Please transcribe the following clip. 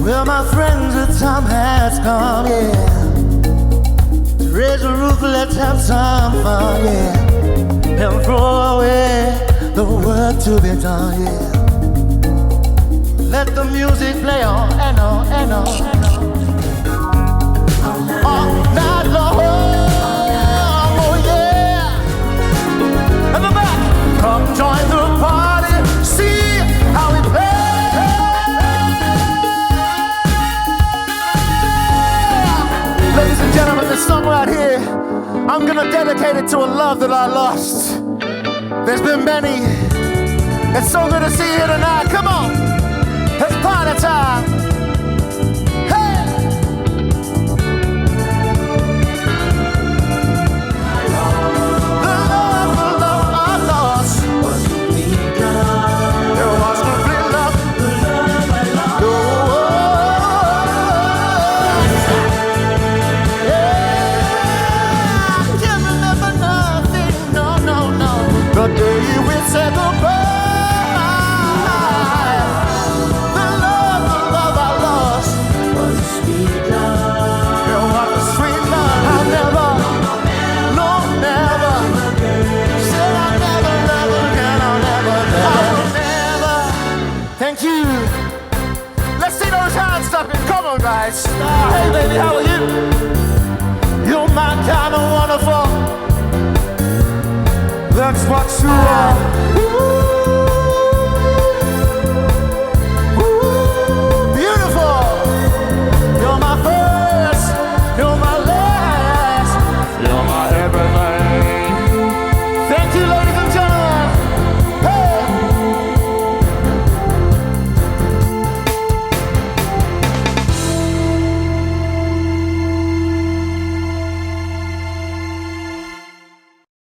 Well, my friends, the time has come, yeah. Raise the roof, let's have some fun, yeah. And throw away the work to be done, yeah. Let the music play on and on and on and on. All night long, oh yeah. And the back, come join the party, see how we play. Ladies and gentlemen, this song right here, I'm gonna dedicate it to a love that I lost. There's been many. It's so good to see you here tonight. Come on, it's party time. Hey! The love I lost was begun. There was complete love. The love I lost. The day we said goodbye, the love I lost was sweet love. It was a sweet love. I never, no, never, said I'll never love again. I'll never. Thank you. Let's see those hands stepping. Come on, guys. Hey, baby, how are you? You're my kind of wonderful. That's what you are. Ooh.